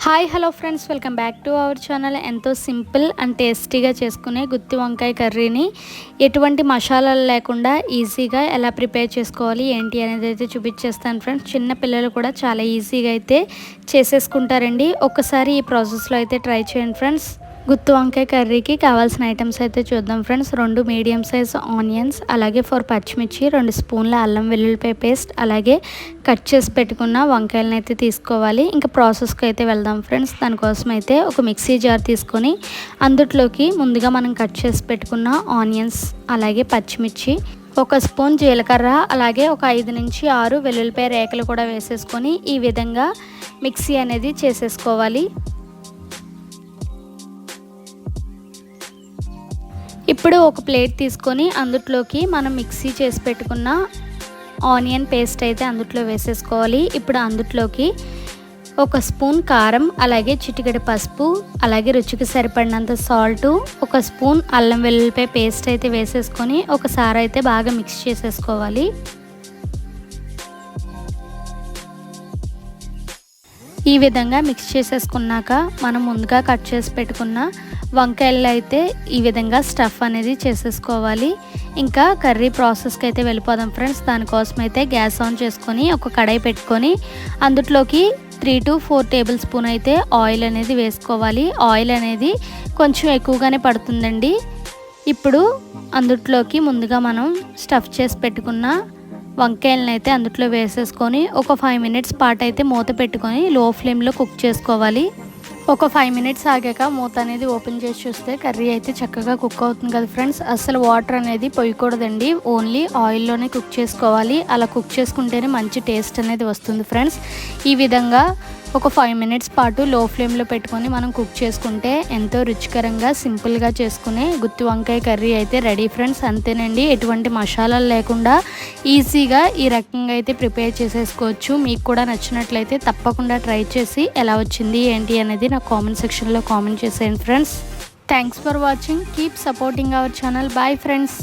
Hi hello friends, welcome back to our channel. ఎంతో simple and టేస్టీగా చేసుకునే గుత్తి వంకాయ కర్రీని ఎటువంటి మసాలాలు లేకుండా ఈజీగా ఎలా ప్రిపేర్ చేసుకోవాలి ఏంటి అనేది అయితే చూపించేస్తాను ఫ్రెండ్స్. చిన్న పిల్లలు కూడా చాలా ఈజీగా అయితే చేసేసుకుంటారండి. ఒక్కసారి ఈ ప్రాసెస్లో అయితే ట్రై చేయండి ఫ్రెండ్స్. గుత్తి వంకాయ కర్రీకి కావాల్సిన ఐటమ్స్ అయితే చూద్దాం ఫ్రెండ్స్. 2 మీడియం సైజ్ ఆనియన్స్, అలాగే 4 పచ్చిమిర్చి, 2 స్పూన్ల అల్లం వెల్లుల్లిపాయ పేస్ట్, అలాగే కట్ చేసి పెట్టుకున్న వంకాయలను అయితే తీసుకోవాలి. ఇంకా ప్రాసెస్కి అయితే వెళ్దాం ఫ్రెండ్స్. దానికోసం అయితే ఒక మిక్సీ జార్ తీసుకొని అందులోకి ముందుగా మనం కట్ చేసి పెట్టుకున్న ఆనియన్స్, అలాగే పచ్చిమిర్చి, 1 స్పూన్ జీలకర్ర, అలాగే ఒక 5 నుంచి 6 వెల్లుల్లిపాయ రేకలు కూడా వేసేసుకొని ఈ విధంగా మిక్సీ అనేది చేసేసుకోవాలి. ఇప్పుడు ఒక ప్లేట్ తీసుకొని అందులోకి మనం మిక్సీ చేసి పెట్టుకున్న ఆనియన్ పేస్ట్ అయితే అందులో వేసేసుకోవాలి. ఇప్పుడు అందులోకి 1 స్పూన్ కారం, అలాగే చిటికెడు పసుపు, అలాగే రుచికి సరిపడినంత సాల్టు, 1 స్పూన్ అల్లం వెల్లుల్లిపాయ పేస్ట్ అయితే వేసేసుకొని ఒకసారి అయితే బాగా మిక్స్ చేసేసుకోవాలి. ఈ విధంగా మిక్స్ చేసేసుకున్నాక మనం ముందుగా కట్ చేసి పెట్టుకున్న వంకాయలు అయితే ఈ విధంగా స్టఫ్ అనేది చేసేసుకోవాలి. ఇంకా కర్రీ ప్రాసెస్కి అయితే వెళ్ళిపోదాం ఫ్రెండ్స్. దానికోసం అయితే గ్యాస్ ఆన్ చేసుకొని ఒక కడాయి పెట్టుకొని అందులోకి 3 to 4 టేబుల్ స్పూన్ అయితే ఆయిల్ అనేది వేసుకోవాలి. ఆయిల్ అనేది కొంచెం ఎక్కువగానే పడుతుందండి. ఇప్పుడు అందులోకి ముందుగా మనం స్టఫ్ చేసి పెట్టుకున్న వంకాయలను అయితే అందులో వేసేసుకొని ఒక 5 మినిట్స్ పాటు అయితే మూత పెట్టుకొని లో ఫ్లేమ్లో కుక్ చేసుకోవాలి. ఒక 5 మినిట్స్ ఆగాక మూత అనేది ఓపెన్ చేసి చూస్తే కర్రీ అయితే చక్కగా కుక్ అవుతుంది కదా ఫ్రెండ్స్. అసలు వాటర్ అనేది పోయకూడదండి, ఓన్లీ ఆయిల్లోనే కుక్ చేసుకోవాలి. అలా కుక్ చేసుకుంటేనే మంచి టేస్ట్ అనేది వస్తుంది ఫ్రెండ్స్. ఈ విధంగా ఒక 5 మినిట్స్ పాటు లో ఫ్లేమ్లో పెట్టుకొని మనం కుక్ చేసుకుంటే ఎంతో రుచికరంగా సింపుల్గా చేసుకునే గుత్తి వంకాయ కర్రీ అయితే రెడీ ఫ్రెండ్స్. అంతేనండి, ఎటువంటి మసాలాలు లేకుండా ఈజీగా ఈ రకంగా అయితే ప్రిపేర్ చేసేసుకోవచ్చు. మీకు కూడా నచ్చినట్లయితే తప్పకుండా ట్రై చేసి ఎలా వచ్చింది ఏంటి అనేది నాకు కామెంట్ సెక్షన్లో కామెంట్ చేసేయండి friends. Thanks for watching. Keep supporting our channel. Bye friends.